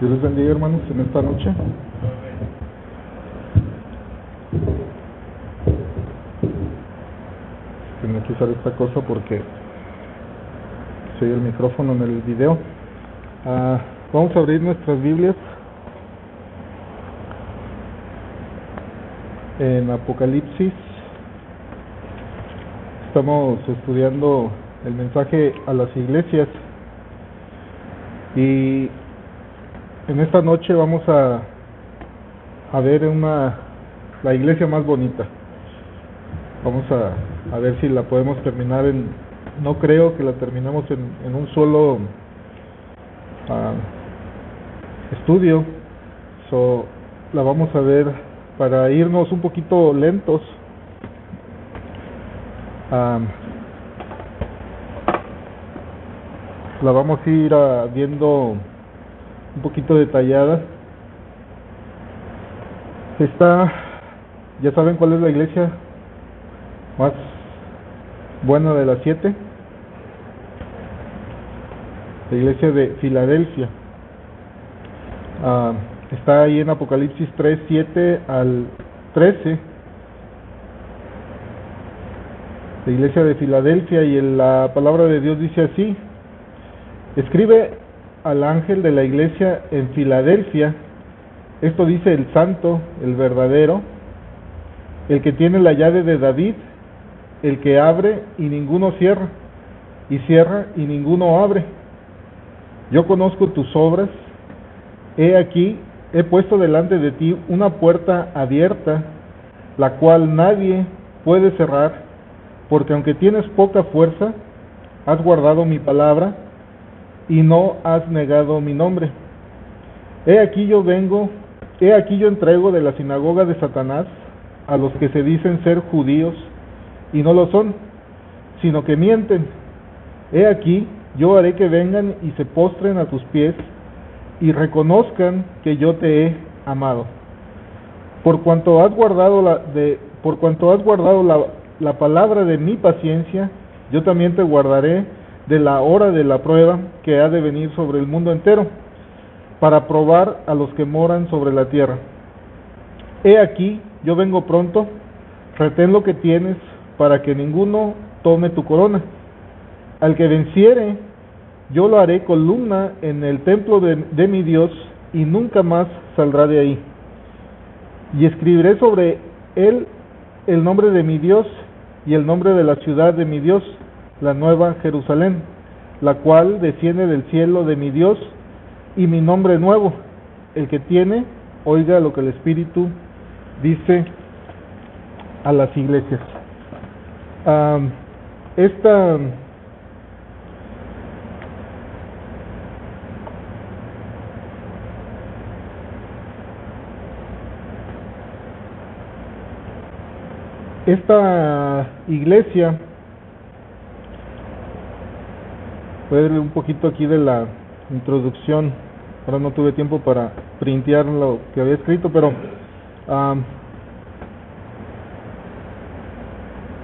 Dios les bendiga, hermanos, en esta noche. Tengo que usar esta cosa porque se oye el micrófono en el video. Vamos a abrir nuestras Biblias en Apocalipsis. Estamos estudiando el mensaje a las iglesias y en esta noche vamos a ver la iglesia más bonita. Vamos a ver si la podemos terminar no creo que la terminemos en un solo estudio. La vamos a ver para irnos un poquito lentos. La vamos a ir viendo un poquito detallada. Ya saben cuál es la iglesia más buena de las 7. La iglesia de Filadelfia. Está ahí en Apocalipsis 3, 7 al 13. La iglesia de Filadelfia, y la palabra de Dios dice así: escribe al ángel de la iglesia en Filadelfia, esto dice el santo, el verdadero, el que tiene la llave de David, el que abre y ninguno cierra, y cierra y ninguno abre. Yo conozco tus obras. He aquí, he puesto delante de ti una puerta abierta, la cual nadie puede cerrar, porque aunque tienes poca fuerza, has guardado mi palabra y no has negado mi nombre. He aquí yo entrego de la sinagoga de Satanás a los que se dicen ser judíos y no lo son, sino que mienten. He aquí yo haré que vengan y se postren a tus pies y reconozcan que yo te he amado. Por cuanto has guardado la palabra de mi paciencia, yo también te guardaré de la hora de la prueba que ha de venir sobre el mundo entero, para probar a los que moran sobre la tierra. He aquí, yo vengo pronto. Retén lo que tienes, para que ninguno tome tu corona. Al que venciere, yo lo haré columna en el templo de mi Dios, y nunca más saldrá de ahí. Y escribiré sobre él el nombre de mi Dios y el nombre de la ciudad de mi Dios, la nueva Jerusalén, la cual desciende del cielo de mi Dios, y mi nombre nuevo. El que tiene, oiga lo que el Espíritu dice a las iglesias. Esta iglesia, voy a ver un poquito aquí de la introducción. Ahora no tuve tiempo para printear lo que había escrito, pero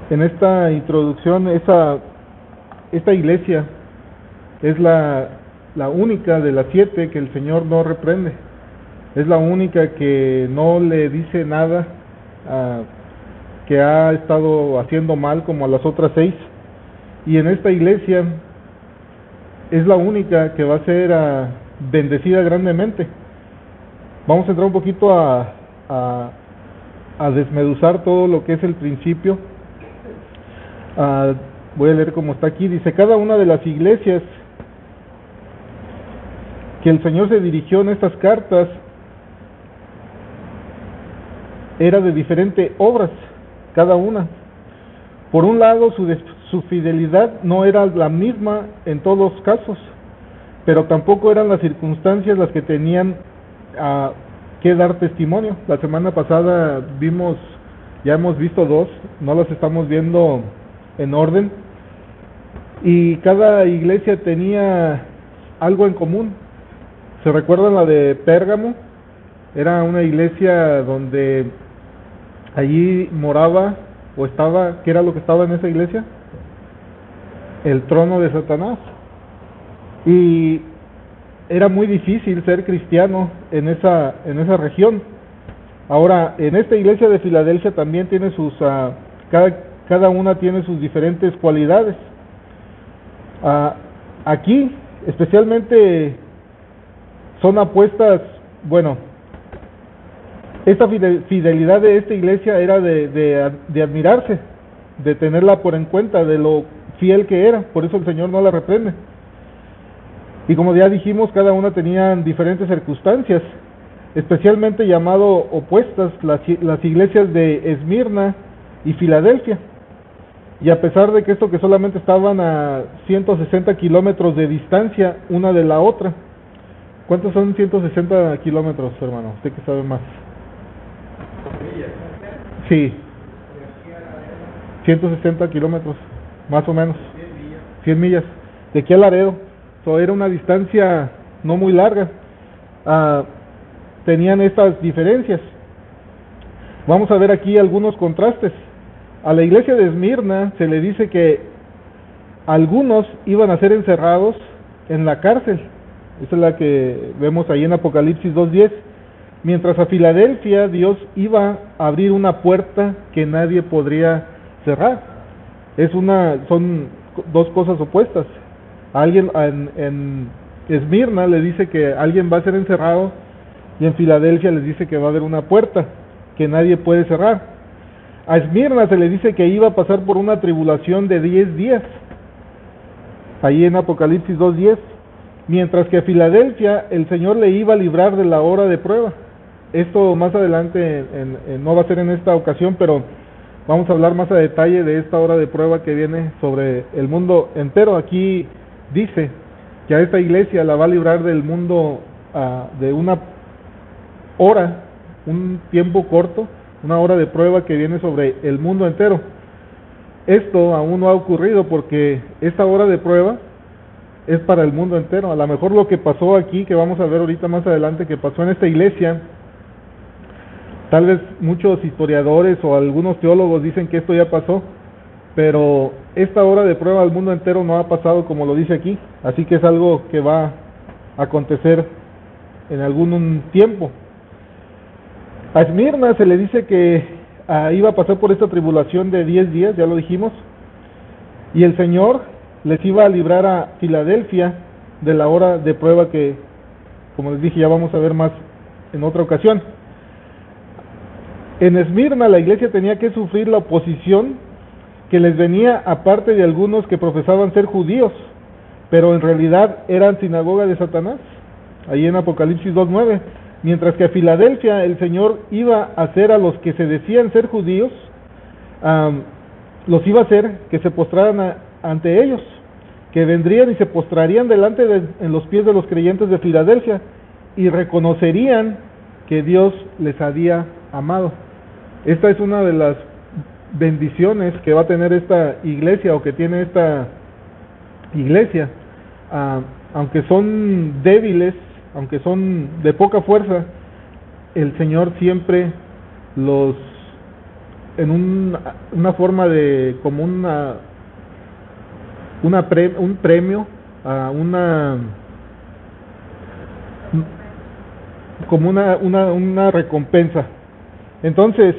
en esta introducción, esta iglesia es la única de las 7 que el Señor no reprende. Es la única que no le dice nada que ha estado haciendo mal como a las otras 6. Y en esta iglesia es la única que va a ser bendecida grandemente. Vamos a entrar un poquito a desmeduzar todo lo que es el principio. Voy a leer como está aquí. Dice: cada una de las iglesias que el Señor se dirigió en estas cartas era de diferentes obras, cada una. Por un lado, su fidelidad no era la misma en todos los casos, pero tampoco eran las circunstancias las que tenían que dar testimonio. La semana pasada ya hemos visto 2, no las estamos viendo en orden, y cada iglesia tenía algo en común. ¿Se recuerdan la de Pérgamo? Era una iglesia donde allí moraba o estaba, ¿qué era lo que estaba en esa iglesia? El trono de Satanás. Y era muy difícil ser cristiano en esa región. Ahora, en esta iglesia de Filadelfia también tiene sus, cada una tiene sus diferentes cualidades. Aquí, especialmente, son apuestas, bueno, esta fidelidad de esta iglesia era de admirarse, de tenerla por en cuenta, de lo fiel que era, por eso el Señor no la reprende. Y como ya dijimos, cada una tenían diferentes circunstancias, especialmente llamado opuestas, las iglesias de Esmirna y Filadelfia. Y a pesar de que esto que solamente estaban a 160 kilómetros de distancia una de la otra. ¿Cuántos son 160 kilómetros, hermano? Usted que sabe más. Sí, 160 kilómetros, más o menos. 100 millas. De aquí a Laredo. Era una distancia no muy larga. Tenían estas diferencias. Vamos a ver aquí algunos contrastes. A la iglesia de Esmirna se le dice que algunos iban a ser encerrados en la cárcel. Esa es la que vemos ahí en Apocalipsis 2:10. Mientras a Filadelfia Dios iba a abrir una puerta que nadie podría cerrar. Son dos cosas opuestas. Alguien en Esmirna le dice que alguien va a ser encerrado, y en Filadelfia les dice que va a haber una puerta que nadie puede cerrar. A Esmirna se le dice que iba a pasar por una tribulación de 10 días, ahí en Apocalipsis 2:10, mientras que a Filadelfia el Señor le iba a librar de la hora de prueba. Esto más adelante no va a ser en esta ocasión, pero vamos a hablar más a detalle de esta hora de prueba que viene sobre el mundo entero. Aquí dice que a esta iglesia la va a librar del mundo de una hora, un tiempo corto, una hora de prueba que viene sobre el mundo entero. Esto aún no ha ocurrido porque esta hora de prueba es para el mundo entero. A lo mejor lo que pasó aquí, que vamos a ver ahorita más adelante, que pasó en esta iglesia, tal vez muchos historiadores o algunos teólogos dicen que esto ya pasó, pero esta hora de prueba al mundo entero no ha pasado como lo dice aquí, así que es algo que va a acontecer en algún tiempo. A Esmirna se le dice que iba a pasar por esta tribulación de 10 días, ya lo dijimos, y el Señor les iba a librar a Filadelfia de la hora de prueba que, como les dije, ya vamos a ver más en otra ocasión. En Esmirna la iglesia tenía que sufrir la oposición que les venía aparte de algunos que profesaban ser judíos, pero en realidad eran sinagoga de Satanás, ahí en Apocalipsis 2:9. Mientras que a Filadelfia el Señor iba a hacer a los que se decían ser judíos, los iba a hacer que se postraran ante ellos, que vendrían y se postrarían en los pies de los creyentes de Filadelfia y reconocerían que Dios les había amado. Esta es una de las bendiciones que va a tener esta iglesia, o que tiene esta iglesia. Aunque son débiles, aunque son de poca fuerza, el Señor siempre los, en una forma de, como un premio, como una recompensa. Entonces,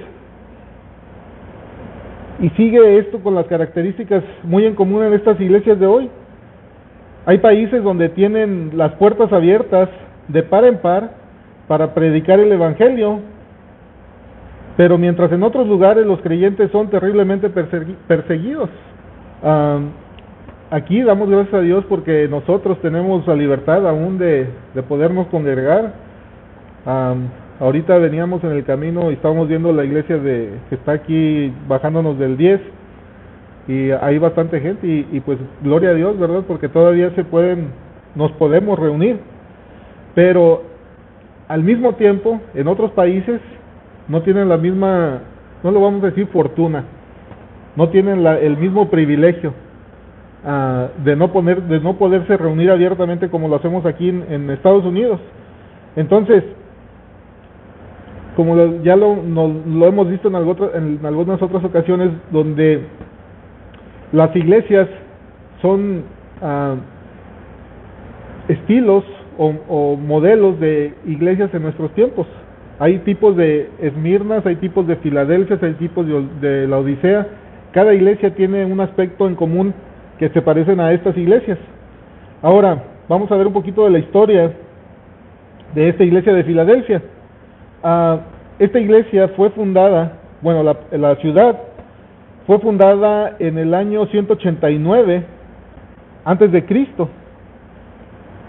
y sigue esto con las características muy en común en estas iglesias de hoy. Hay países donde tienen las puertas abiertas de par en par para predicar el evangelio, pero mientras en otros lugares los creyentes son terriblemente perseguidos. Aquí damos gracias a Dios porque nosotros tenemos la libertad aún de podernos congregar. Ahorita veníamos en el camino y estábamos viendo la iglesia que está aquí bajándonos del 10, y hay bastante gente y pues gloria a Dios, ¿verdad? Porque todavía nos podemos reunir, pero al mismo tiempo en otros países no tienen la misma, no lo vamos a decir fortuna, no tienen el mismo privilegio de no poderse reunir abiertamente como lo hacemos aquí en Estados Unidos. Entonces, como ya lo hemos visto en algunas otras ocasiones, donde las iglesias son estilos o modelos de iglesias en nuestros tiempos. Hay tipos de Esmirnas, hay tipos de Filadelfia, hay tipos de la Odisea. Cada iglesia tiene un aspecto en común que se parecen a estas iglesias. Ahora, vamos a ver un poquito de la historia de esta iglesia de Filadelfia. Esta iglesia fue fundada, bueno, la ciudad fue fundada en el año 189 antes de Cristo.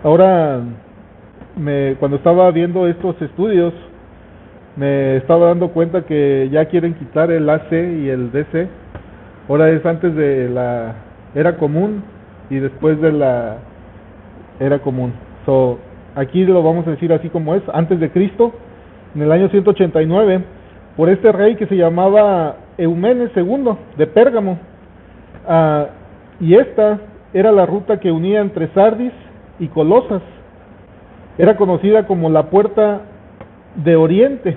Ahora, cuando estaba viendo estos estudios, me estaba dando cuenta que ya quieren quitar el AC y el DC. Ahora es antes de la era común y después de la era común. Aquí lo vamos a decir así como es, antes de Cristo, en el año 189, por este rey que se llamaba Eumenes II de Pérgamo. Y esta era la ruta que unía entre Sardis y Colosas. Era conocida como la Puerta de Oriente,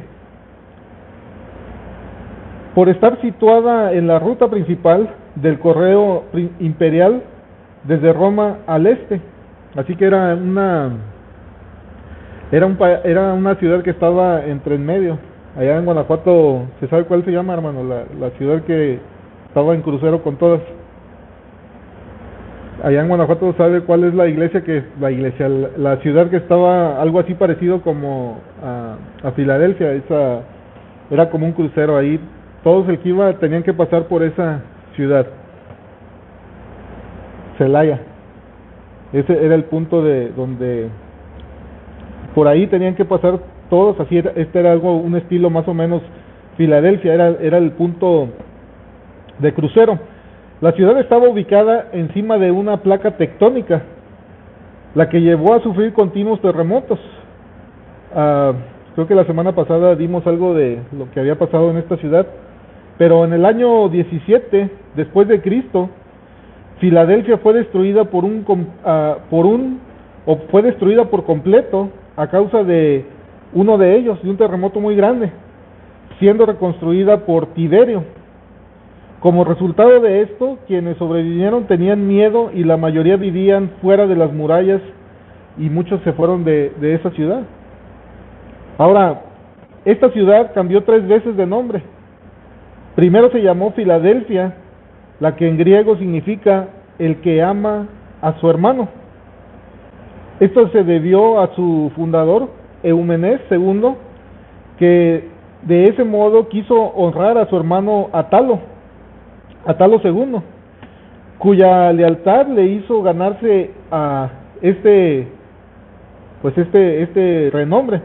por estar situada en la ruta principal del correo imperial desde Roma al este. Así que era una ciudad que estaba entre en medio. Allá en Guanajuato, ¿se sabe cuál se llama, hermano? La ciudad que estaba en crucero con todas. Allá en Guanajuato, ¿sabe cuál es la ciudad que estaba algo así parecido como a Filadelfia? Esa era como un crucero ahí. Todos el que iba tenían que pasar por esa ciudad. Celaya. Ese era el punto de donde por ahí tenían que pasar todos. Así este era un estilo más o menos Filadelfia, era el punto de crucero. La ciudad estaba ubicada encima de una placa tectónica, la que llevó a sufrir continuos terremotos. Creo que la semana pasada dimos algo de lo que había pasado en esta ciudad, pero en el año 17 después de Cristo, Filadelfia fue destruida fue destruida por completo a causa de uno de ellos, de un terremoto muy grande, siendo reconstruida por Tiberio. Como resultado de esto, quienes sobrevivieron tenían miedo y la mayoría vivían fuera de las murallas y muchos se fueron de esa ciudad. Ahora, esta ciudad cambió 3 veces de nombre. Primero se llamó Filadelfia, la que en griego significa el que ama a su hermano. Esto se debió a su fundador, Eumenes II, que de ese modo quiso honrar a su hermano Atalo II, cuya lealtad le hizo ganarse a este renombre.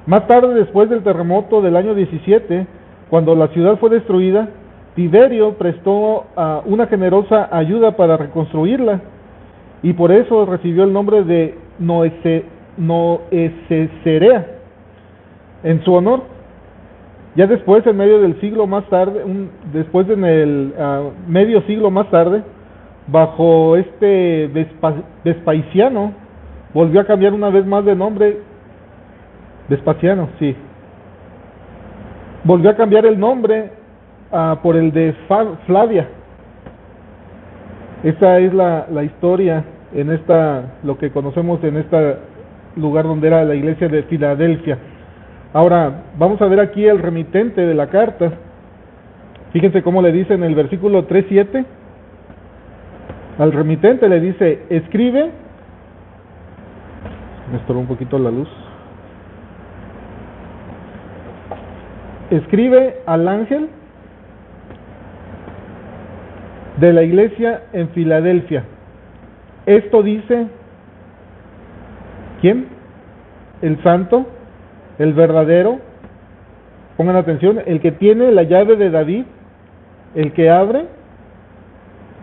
Más tarde, después del terremoto del año 17, cuando la ciudad fue destruida, Tiberio prestó una generosa ayuda para reconstruirla, y por eso recibió el nombre de Noecesarea en su honor. Ya después, en medio del siglo más tarde, medio siglo más tarde, bajo Vespasiano, volvió a cambiar una vez más de nombre. Vespasiano, sí. Volvió a cambiar el nombre por el de Flavia. Esa es la historia en lo que conocemos en este lugar donde era la iglesia de Filadelfia. Ahora, vamos a ver aquí el remitente de la carta. Fíjense cómo le dice en el versículo 3:7. Al remitente le dice, escribe. Me estorbó un poquito la luz. Escribe al ángel de la iglesia en Filadelfia. Esto dice, ¿quién? El santo, el verdadero, pongan atención, el que tiene la llave de David, el que abre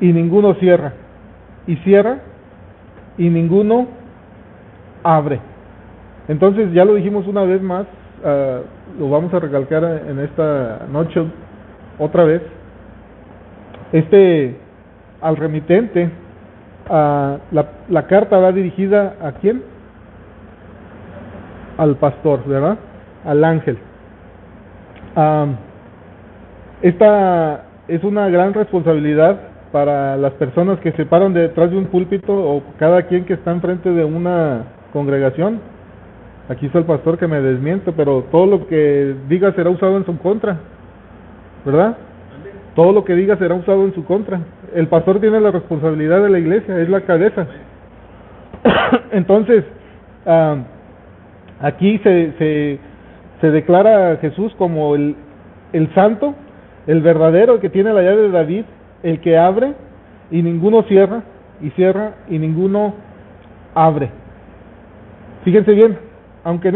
y ninguno cierra, y cierra y ninguno abre. Entonces, ya lo dijimos una vez más, lo vamos a recalcar en esta noche otra vez. Al remitente, la carta va dirigida ¿a quién? Al pastor, ¿verdad? Al ángel. Esta es una gran responsabilidad para las personas que se paran detrás de un púlpito, o cada quien que está enfrente de una congregación. Aquí está el pastor que me desmiente, pero todo lo que diga será usado en su contra, ¿verdad? Todo lo que diga será usado en su contra. El pastor tiene la responsabilidad de la iglesia, es la cabeza. Entonces, aquí se declara a Jesús como el santo, el verdadero, el que tiene la llave de David, el que abre y ninguno cierra, y cierra y ninguno abre. Fíjense bien, aunque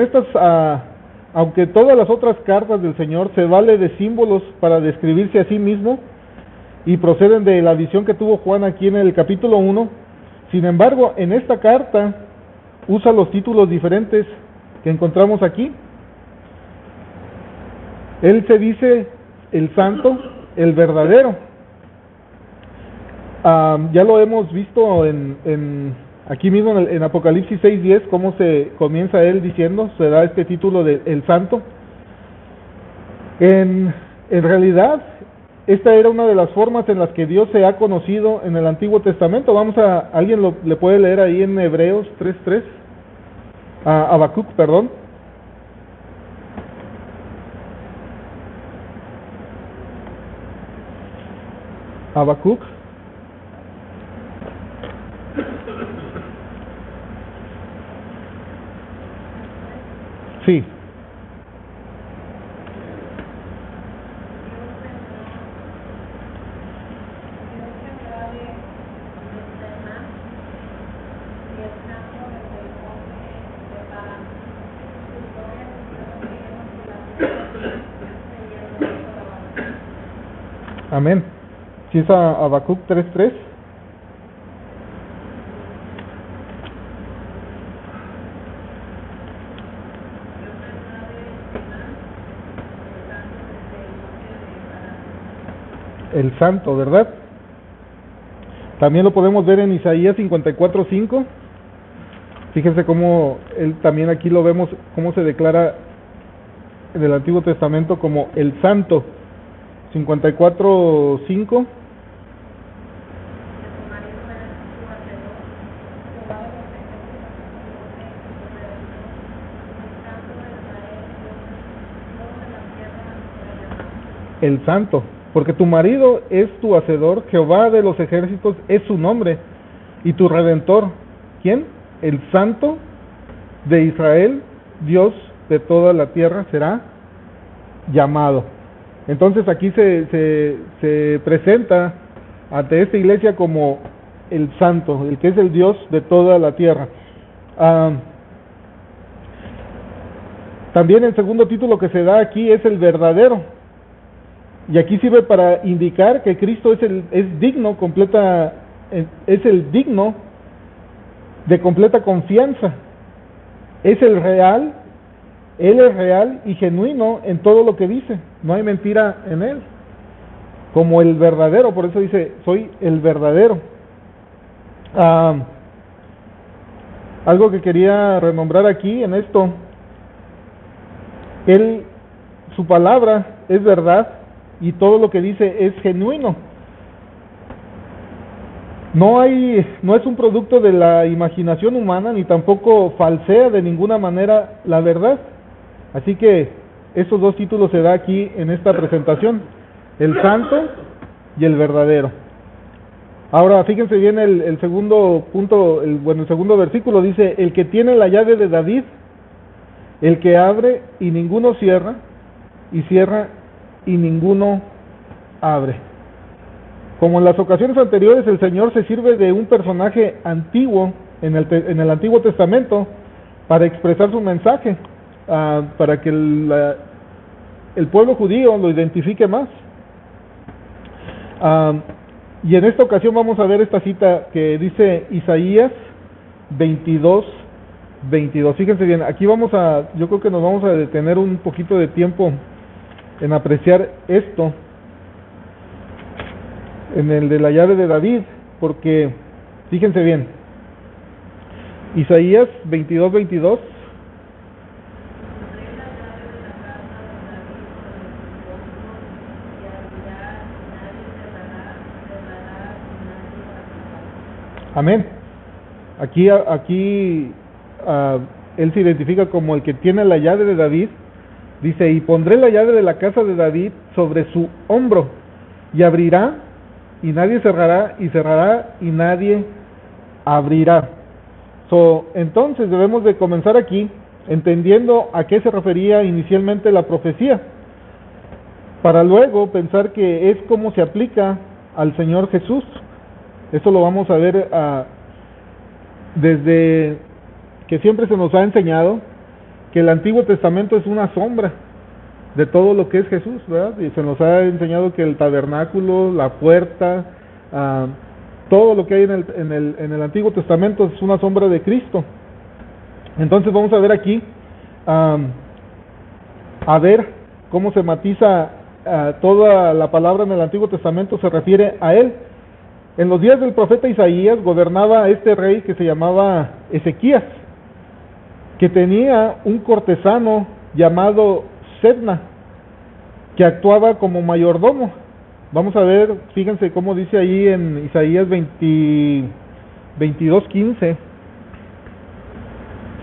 aunque todas las otras cartas del Señor se vale de símbolos para describirse a sí mismo y proceden de la visión que tuvo Juan aquí en el capítulo 1, sin embargo, en esta carta usa los títulos diferentes que encontramos aquí. Él se dice el santo, el verdadero. Ya lo hemos visto aquí mismo en Apocalipsis 6:10, cómo se comienza él diciendo, se da este título de el santo. En realidad, esta era una de las formas en las que Dios se ha conocido en el Antiguo Testamento. ¿Alguien le puede leer ahí en Hebreos 3:3? Habacuc, perdón. Habacuc. Sí. Amén. Si es Habacuc 3:3. El santo, ¿verdad? También lo podemos ver en Isaías 54:5. Fíjense cómo él también aquí lo vemos, cómo se declara en el Antiguo Testamento como el santo. 54:5. El santo, porque tu marido es tu hacedor, Jehová de los ejércitos es su nombre, y tu redentor, ¿quién? El santo de Israel, Dios de toda la tierra será llamado. Entonces aquí se presenta ante esta iglesia como el santo, el que es el Dios de toda la tierra. También el segundo título que se da aquí es el verdadero. Y aquí sirve para indicar que Cristo es el digno de completa confianza. Es el real, Él es real y genuino en todo lo que dice. No hay mentira en Él. Como el verdadero, por eso dice, soy el verdadero. Algo que quería renombrar aquí en esto, su palabra es verdad y todo lo que dice es genuino. No es un producto de la imaginación humana, ni tampoco falsea de ninguna manera la verdad. Así que estos dos títulos se da aquí en esta presentación, el santo y el verdadero. Ahora fíjense bien el segundo punto, el segundo versículo dice, el que tiene la llave de David, el que abre y ninguno cierra, y cierra y ninguno abre. Como en las ocasiones anteriores, el Señor se sirve de un personaje antiguo en el Antiguo Testamento para expresar su mensaje, para que el pueblo judío lo identifique más. Y en esta ocasión vamos a ver esta cita que dice Isaías 22:22. Fíjense bien, aquí yo creo que nos vamos a detener un poquito de tiempo en apreciar esto, en el de la llave de David, porque fíjense bien, Isaías 22:22. Amén. Aquí él se identifica como el que tiene la llave de David. Dice, y pondré la llave de la casa de David sobre su hombro, y abrirá, y nadie cerrará, y cerrará, y nadie abrirá. Entonces debemos de comenzar aquí, entendiendo a qué se refería inicialmente la profecía, para luego pensar que es cómo se aplica al Señor Jesús. Esto lo vamos a ver desde que siempre se nos ha enseñado que el Antiguo Testamento es una sombra de todo lo que es Jesús, ¿verdad? Y se nos ha enseñado que el tabernáculo, la puerta, todo lo que hay en el Antiguo Testamento es una sombra de Cristo. Entonces vamos a ver aquí, a ver cómo se matiza toda la palabra en el Antiguo Testamento se refiere a Él. En los días del profeta Isaías gobernaba este rey que se llamaba Ezequías, que tenía un cortesano llamado Sebna, que actuaba como mayordomo. Vamos a ver, fíjense cómo dice ahí en Isaías 22:15,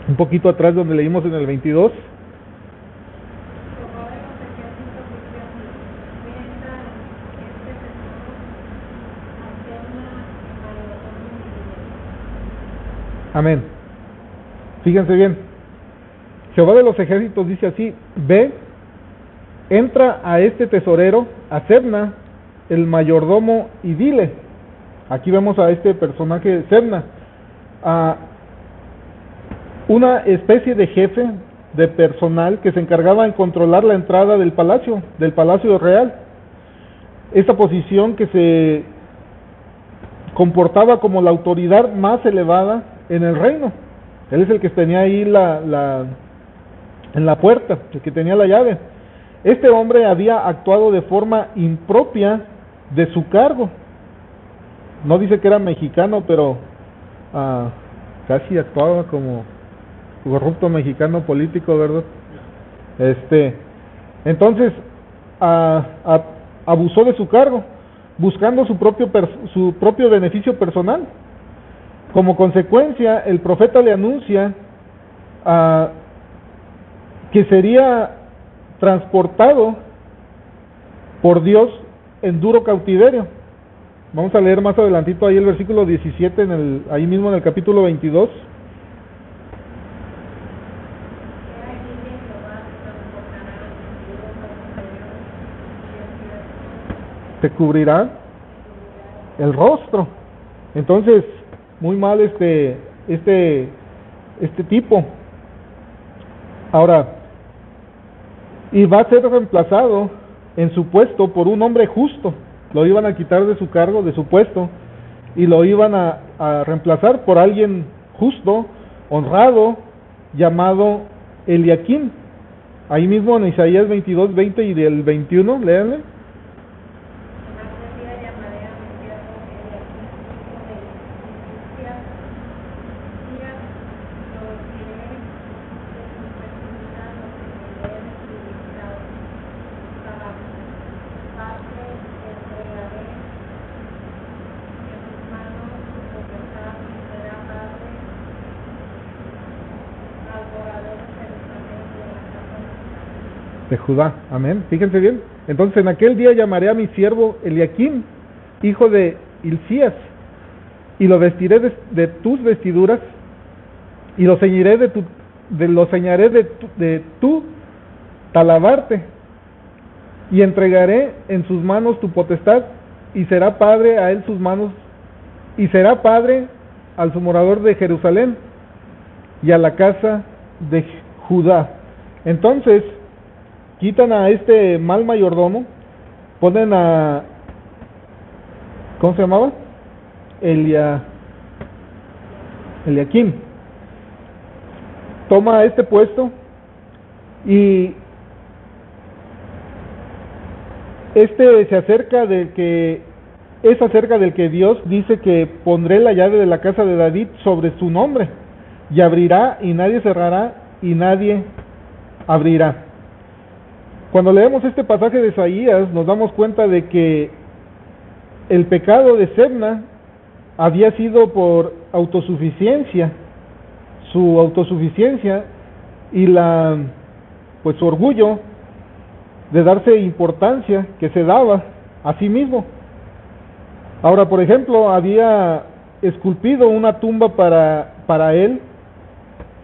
un poquito atrás donde leímos en el 22. Amén. Fíjense bien. Jehová de los ejércitos dice así: ve, entra a este tesorero, a Sebna, el mayordomo, y dile. Aquí vemos a este personaje, Sebna, a una especie de jefe de personal que se encargaba de controlar la entrada del palacio real. Esta posición que se comportaba como la autoridad más elevada en el reino. Él es el que tenía ahí en la puerta, el que tenía la llave. Este hombre había actuado de forma impropia de su cargo. No dice que era mexicano, pero casi actuaba como corrupto mexicano político, ¿verdad? Entonces abusó de su cargo, buscando su propio beneficio personal. Como consecuencia, el profeta le anuncia que sería transportado por Dios en duro cautiverio. Vamos a leer más adelantito ahí el versículo 17, ahí mismo en el capítulo 22. Te cubrirá el rostro. Entonces, muy mal este tipo. Ahora, y va a ser reemplazado en su puesto por un hombre justo. Lo iban a quitar de su cargo, de su puesto, y lo iban a reemplazar por alguien justo, honrado, llamado Eliaquim. Ahí mismo en Isaías 22:20 y del 21, léanle. De Judá, amén. Fíjense bien. Entonces, en aquel día llamaré a mi siervo Eliaquim, hijo de Hilcías, y lo vestiré de tus vestiduras, y lo ceñiré de tu talabarte, y entregaré en sus manos tu potestad, y será padre a él sus manos, y será padre al su morador de Jerusalén y a la casa de Judá. Entonces, quitan a este mal mayordomo, ponen a, ¿cómo se llamaba? Eliaquim. Toma este puesto y se acerca del que es acerca del que Dios dice que pondré la llave de la casa de David sobre su nombre, y abrirá y nadie cerrará y nadie abrirá. Cuando leemos este pasaje de Isaías nos damos cuenta de que el pecado de Sebna había sido por autosuficiencia su autosuficiencia y pues su orgullo de darse importancia que se daba a sí mismo. Ahora, por ejemplo, había esculpido una tumba para él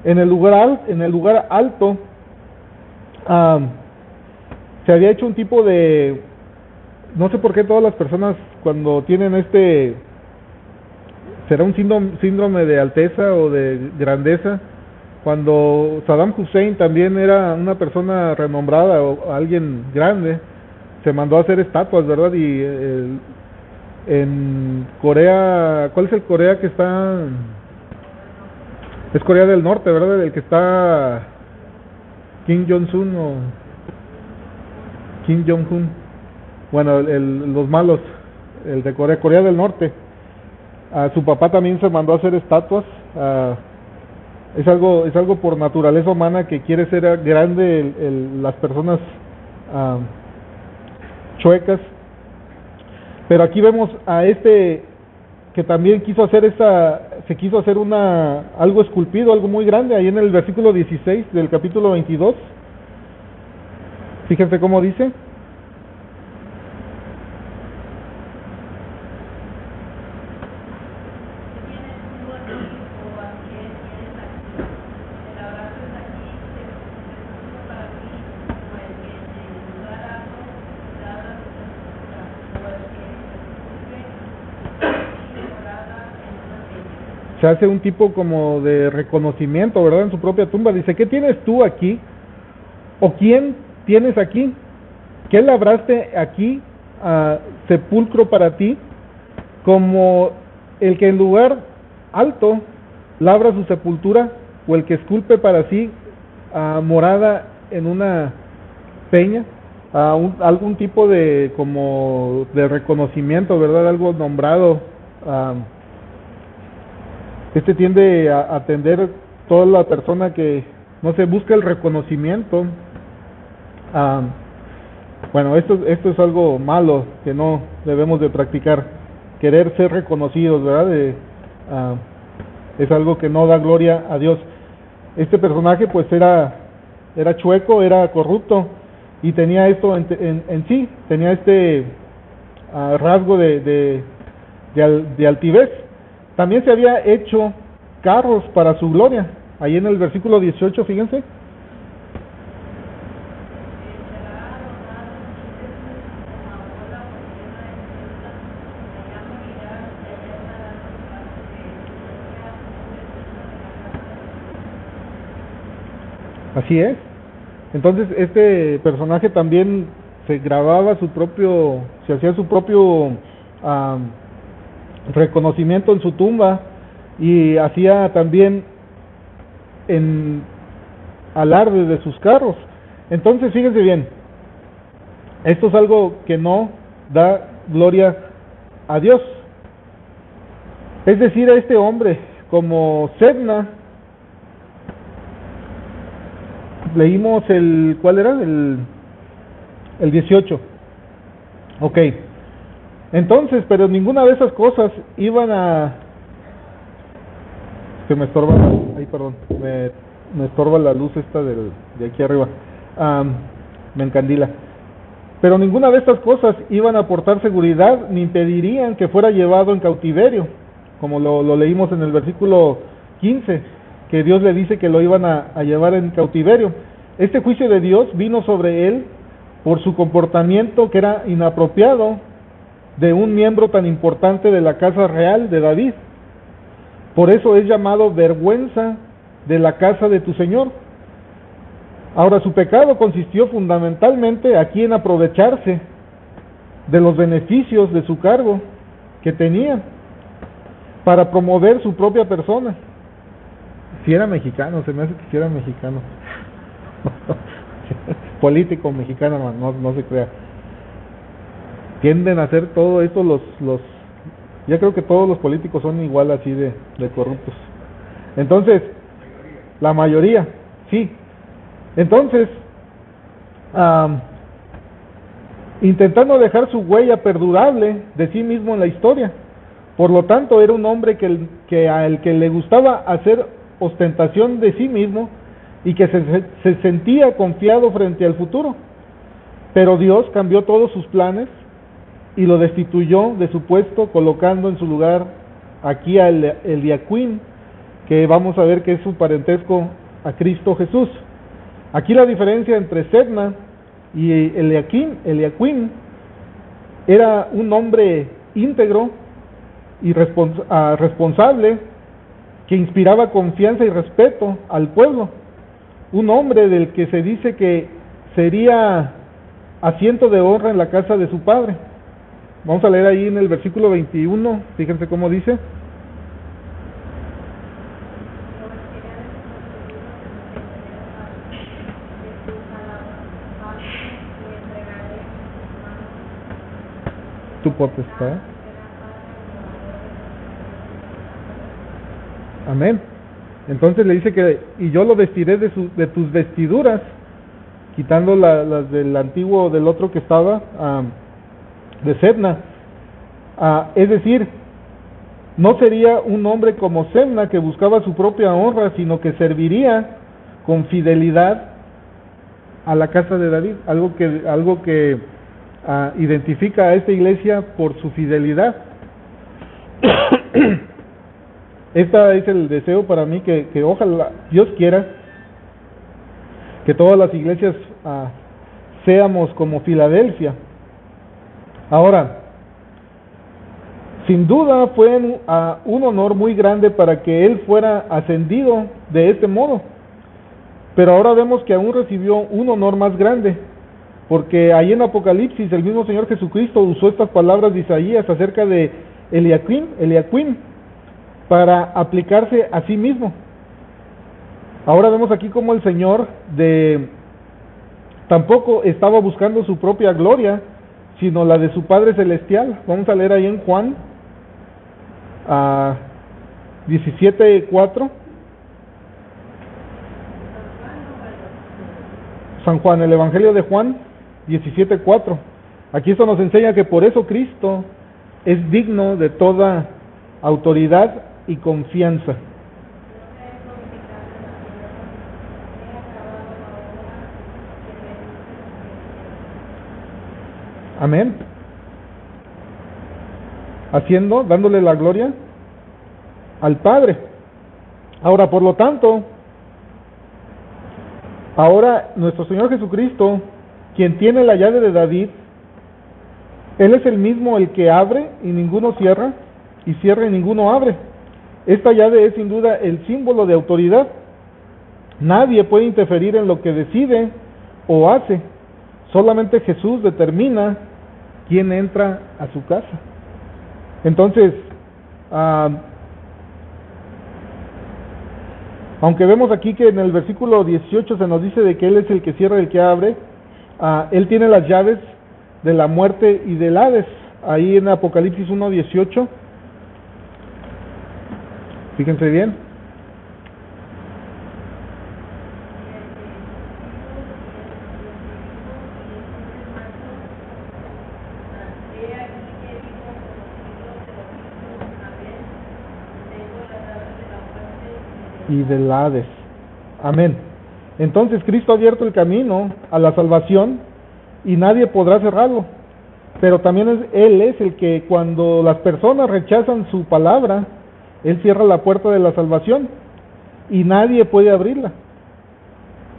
en el lugar alto. Se había hecho un tipo de, no sé por qué todas las personas cuando tienen será un síndrome de alteza o de grandeza. Cuando Saddam Hussein también era una persona renombrada o alguien grande, se mandó a hacer estatuas, ¿verdad? Y en Corea, ¿cuál es el Corea que está? Es Corea del Norte, ¿verdad? El que está Kim Jong-un o Kim Jong-un. Bueno, los malos, el de Corea del Norte. Su papá también se mandó a hacer estatuas. Es algo por naturaleza humana que quiere ser grande las personas chuecas. Pero aquí vemos a que también quiso hacer algo esculpido, algo muy grande, ahí en el versículo 16 del capítulo 22. Fíjense cómo dice. Se hace un tipo como de reconocimiento, ¿verdad? En su propia tumba. Dice, ¿qué tienes tú aquí? ¿O quién tienes aquí? ¿Qué labraste aquí, sepulcro para ti? Como el que en lugar alto labra su sepultura, o el que esculpe para sí morada en una peña. Algún tipo de como de reconocimiento, ¿verdad? Algo nombrado. Tiende a atender toda la persona que, no sé, busca el reconocimiento. Bueno, esto es algo malo que no debemos de practicar. Querer ser reconocidos, ¿verdad? Es algo que no da gloria a Dios. Este personaje pues era chueco, era corrupto y tenía esto en sí, tenía rasgo de altivez. También se había hecho carros para su gloria. Ahí en el versículo 18, fíjense. Así es. Entonces este personaje también se hacía su propio reconocimiento en su tumba y hacía también en alarde de sus carros. Entonces fíjense bien, esto es algo que no da gloria a Dios. Es decir, a este hombre como Sebna, leímos ¿cuál era? El 18. Ok. Entonces, pero ninguna de esas cosas iban que me estorba, me estorba la luz esta de aquí arriba, me encandila. Pero ninguna de estas cosas iban a aportar seguridad ni impedirían que fuera llevado en cautiverio, como lo leímos en el versículo 15, que Dios le dice que lo iban a llevar en cautiverio. Este juicio de Dios vino sobre él por su comportamiento que era inapropiado de un miembro tan importante de la casa real de David. Por eso es llamado vergüenza de la casa de tu Señor. Ahora, su pecado consistió fundamentalmente aquí en aprovecharse de los beneficios de su cargo que tenía para promover su propia persona. Si era mexicano, se me hace que si era mexicano. Político mexicano, no se crea. Tienden a hacer todo esto ya creo que todos los políticos son igual así de corruptos. Entonces, la mayoría, sí. Entonces, intentando dejar su huella perdurable de sí mismo en la historia. Por lo tanto, era un hombre al que le gustaba hacer ostentación de sí mismo y que se sentía confiado frente al futuro. Pero Dios cambió todos sus planes y lo destituyó de su puesto, colocando en su lugar aquí a Eliaquim, que vamos a ver que es su parentesco a Cristo Jesús. Aquí la diferencia entre Sebna y Eliaquim era un hombre íntegro y responsable, que inspiraba confianza y respeto al pueblo, un hombre del que se dice que sería asiento de honra en la casa de su padre. Vamos a leer ahí en el versículo 21, fíjense cómo dice. Tu potestad. Amén. Entonces le dice que, y yo lo vestiré de tus vestiduras, quitando las del antiguo, del otro que estaba, de Sebna. Es decir, no sería un hombre como Sebna que buscaba su propia honra, sino que serviría con fidelidad a la casa de David, algo que identifica a esta iglesia por su fidelidad. Este es el deseo para mí, que ojalá Dios quiera que todas las iglesias seamos como Filadelfia. Ahora, sin duda fue un honor muy grande para que él fuera ascendido de este modo, pero ahora vemos que aún recibió un honor más grande, porque ahí en Apocalipsis el mismo Señor Jesucristo usó estas palabras de Isaías acerca de Eliaquim para aplicarse a sí mismo. Ahora vemos aquí como el Señor tampoco estaba buscando su propia gloria, sino la de su Padre Celestial. Vamos a leer ahí en Juan 17:4. San Juan, el Evangelio de Juan 17:4. Aquí esto nos enseña que por eso Cristo es digno de toda autoridad y confianza. Amén. Dándole la gloria al Padre. Ahora, por lo tanto, ahora nuestro Señor Jesucristo, quien tiene la llave de David, Él es el mismo el que abre y ninguno cierra, y cierra y ninguno abre. Esta llave es sin duda el símbolo de autoridad. Nadie puede interferir en lo que decide o hace. Solamente Jesús determina quién entra a su casa. Entonces, aunque vemos aquí que en el versículo 18 se nos dice de que Él es el que cierra y el que abre, Él tiene las llaves de la muerte y del Hades. Ahí en Apocalipsis 1:18, fíjense bien. Y del Hades. Amén. Entonces Cristo ha abierto el camino a la salvación y nadie podrá cerrarlo. Pero también Él es el que, cuando las personas rechazan su palabra, Él cierra la puerta de la salvación y nadie puede abrirla.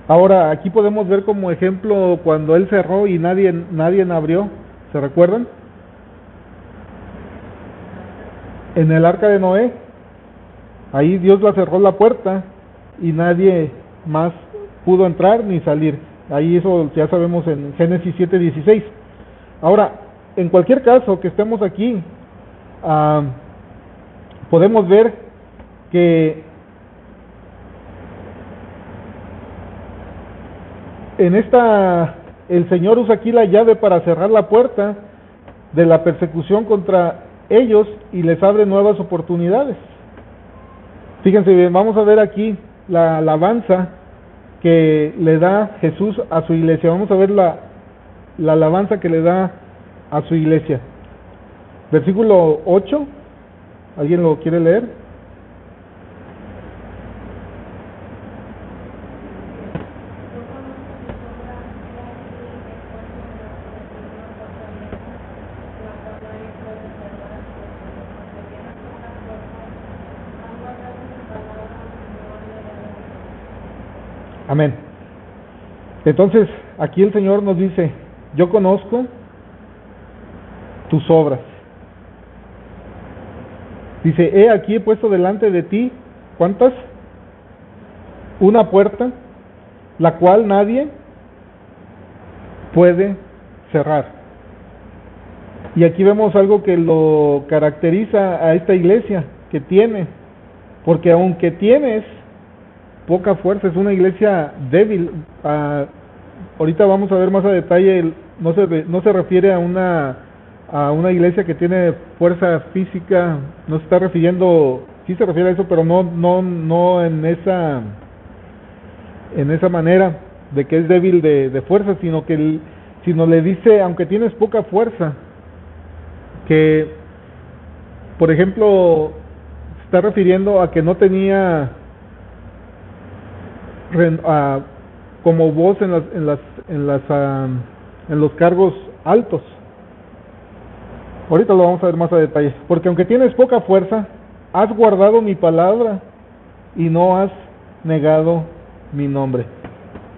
Ahora, aquí podemos ver como ejemplo cuando Él cerró y nadie abrió. ¿Se recuerdan? En el arca de Noé. Ahí Dios la cerró la puerta y nadie más pudo entrar ni salir. Ahí eso ya sabemos en Génesis 7:16. Ahora, en cualquier caso que estemos aquí, podemos ver que el Señor usa aquí la llave para cerrar la puerta de la persecución contra ellos y les abre nuevas oportunidades. Fíjense bien, vamos a ver aquí la alabanza que le da Jesús a su iglesia. Vamos a ver la alabanza que le da a su iglesia. Versículo 8, ¿alguien lo quiere leer? Amén. Entonces, aquí el Señor nos dice, yo conozco tus obras. Dice, he aquí he puesto delante de ti, ¿cuántas? Una puerta, la cual nadie puede cerrar. Y aquí vemos algo que lo caracteriza a esta iglesia que tiene, porque aunque tienes poca fuerza, es una iglesia débil. Ahorita vamos a ver más a detalle, no se refiere a una iglesia que tiene fuerza física, no se está refiriendo, sí se refiere a eso, pero no en esa manera de que es débil de fuerza, sino le dice, aunque tienes poca fuerza, que por ejemplo se está refiriendo a que no tenía como voz en los cargos altos. Ahorita lo vamos a ver más a detalle. Porque aunque tienes poca fuerza, has guardado mi palabra y no has negado mi nombre.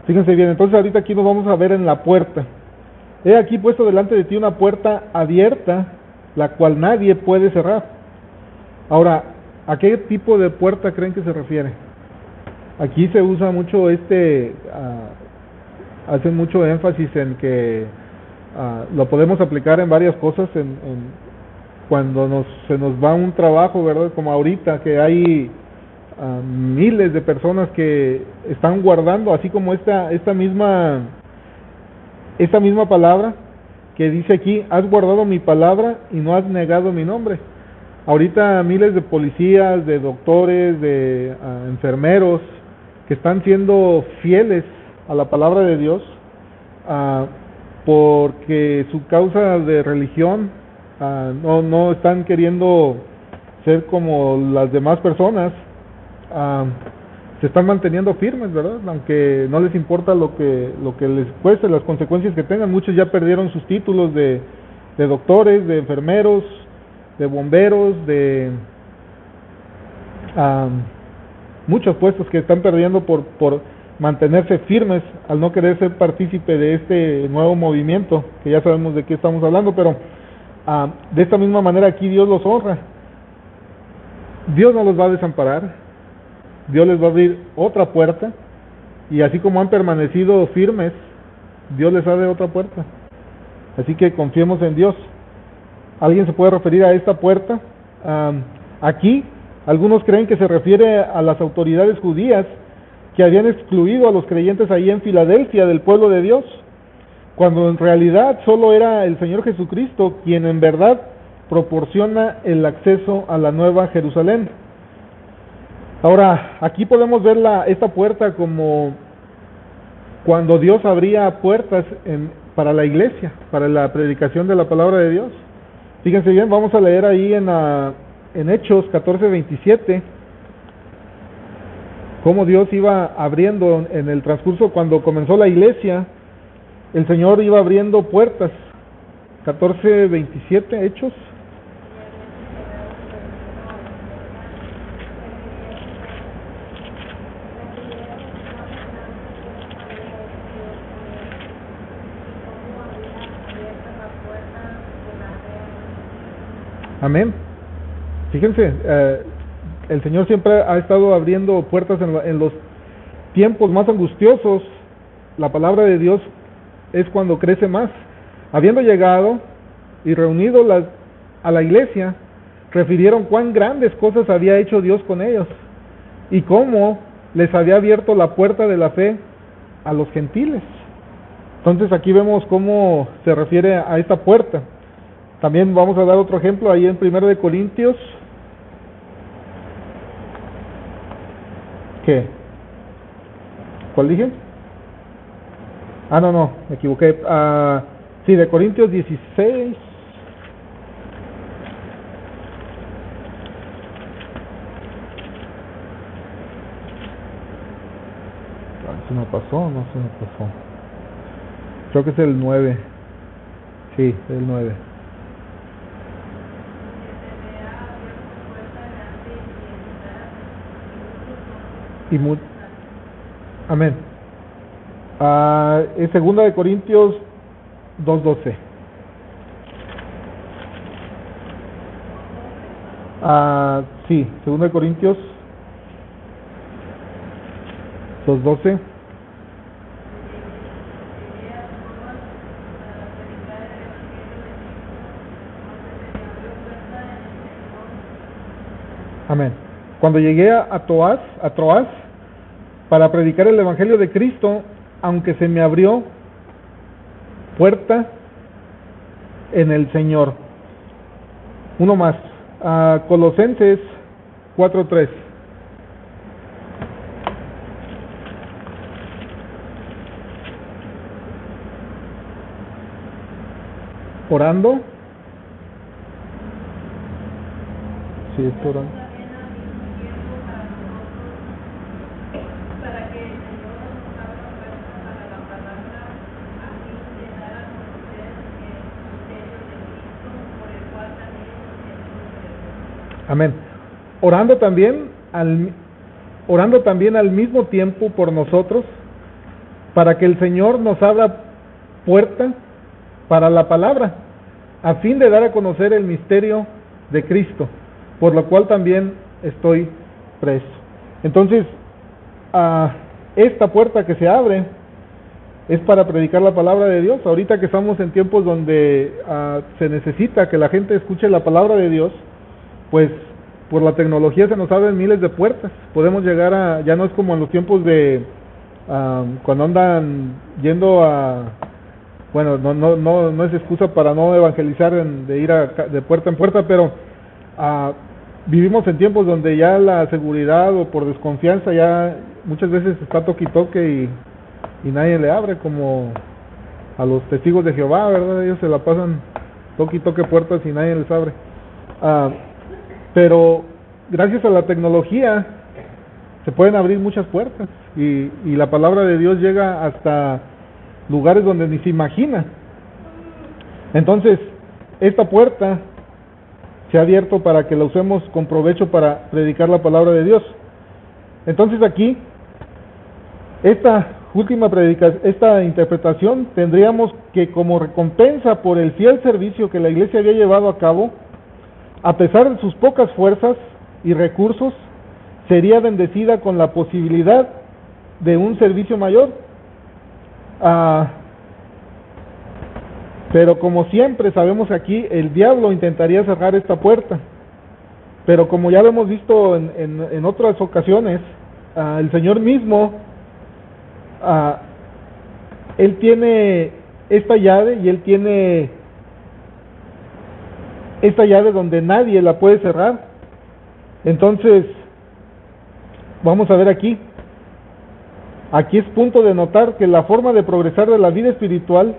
Fíjense bien, entonces ahorita aquí nos vamos a ver en la puerta. He aquí puesto delante de ti una puerta abierta, la cual nadie puede cerrar. Ahora, ¿a qué tipo de puerta creen que se refiere? Aquí se usa mucho hacen mucho énfasis en que lo podemos aplicar en varias cosas, cuando se nos va un trabajo, ¿verdad? Como ahorita que hay miles de personas que están guardando, así como esta misma palabra que dice aquí, has guardado mi palabra y no has negado mi nombre. Ahorita miles de policías, de doctores, de enfermeros que están siendo fieles a la palabra de Dios, porque su causa de religión no están queriendo ser como las demás personas, se están manteniendo firmes, ¿verdad? Aunque no les importa lo que les cueste, las consecuencias que tengan. Muchos ya perdieron sus títulos de doctores, de enfermeros, de bomberos, de muchos puestos que están perdiendo por mantenerse firmes al no querer ser partícipe de este nuevo movimiento, que ya sabemos de qué estamos hablando, pero de esta misma manera aquí Dios los honra. Dios no los va a desamparar, Dios les va a abrir otra puerta, y así como han permanecido firmes, Dios les abre otra puerta. Así que confiemos en Dios. ¿Alguien se puede referir a esta puerta? Aquí, algunos creen que se refiere a las autoridades judías que habían excluido a los creyentes ahí en Filadelfia del pueblo de Dios, cuando en realidad solo era el Señor Jesucristo quien en verdad proporciona el acceso a la nueva Jerusalén. Ahora, aquí podemos ver esta puerta como cuando Dios abría puertas para la iglesia, para la predicación de la palabra de Dios. Fíjense bien, vamos a leer ahí en Hechos 14:27, cómo Dios iba abriendo en el transcurso cuando comenzó la iglesia, el Señor iba abriendo puertas. 14:27, Hechos. Amén. Fíjense, el Señor siempre ha estado abriendo puertas en los tiempos más angustiosos. La palabra de Dios es cuando crece más. Habiendo llegado y reunido a la iglesia, refirieron cuán grandes cosas había hecho Dios con ellos y cómo les había abierto la puerta de la fe a los gentiles. Entonces aquí vemos cómo se refiere a esta puerta. También vamos a dar otro ejemplo ahí en 1 de Corintios. ¿Qué? ¿Cuál dije? No, me equivoqué. Sí, de Corintios 16. ¿Se me pasó o no se me pasó? Creo que es el 9. Sí, el 9. Amén. Es segunda de Corintios 2:12. Sí, segunda de Corintios 2:12. Amén. Cuando llegué a Troas, para predicar el Evangelio de Cristo, aunque se me abrió puerta en el Señor. Uno más. Colosenses 4:3. Orando. Sí, estoy orando. Amén. Orando también al mismo tiempo por nosotros, para que el Señor nos abra puerta para la palabra, a fin de dar a conocer el misterio de Cristo, por lo cual también estoy preso. Entonces, esta puerta que se abre es para predicar la palabra de Dios. Ahorita que estamos en tiempos donde se necesita que la gente escuche la palabra de Dios, pues por la tecnología se nos abren miles de puertas. Podemos llegar ya no es como en los tiempos de cuando andan yendo bueno, no es excusa para no evangelizar de ir de puerta en puerta, pero vivimos en tiempos donde ya la seguridad o por desconfianza ya muchas veces está toque y toque y nadie le abre, como a los testigos de Jehová, ¿verdad? Ellos se la pasan toque y toque puertas y nadie les abre. Pero gracias a la tecnología se pueden abrir muchas puertas y la palabra de Dios llega hasta lugares donde ni se imagina. Entonces, esta puerta se ha abierto para que la usemos con provecho para predicar la palabra de Dios. Entonces aquí, esta interpretación tendríamos que, como recompensa por el fiel servicio que la iglesia había llevado a cabo, a pesar de sus pocas fuerzas y recursos, sería bendecida con la posibilidad de un servicio mayor. Pero como siempre sabemos aquí, el diablo intentaría cerrar esta puerta. Pero como ya lo hemos visto en otras ocasiones, el Señor mismo, Él tiene esta llave y Él tiene esta llave donde nadie la puede cerrar. Entonces, vamos a ver aquí. Aquí es punto de notar que la forma de progresar de la vida espiritual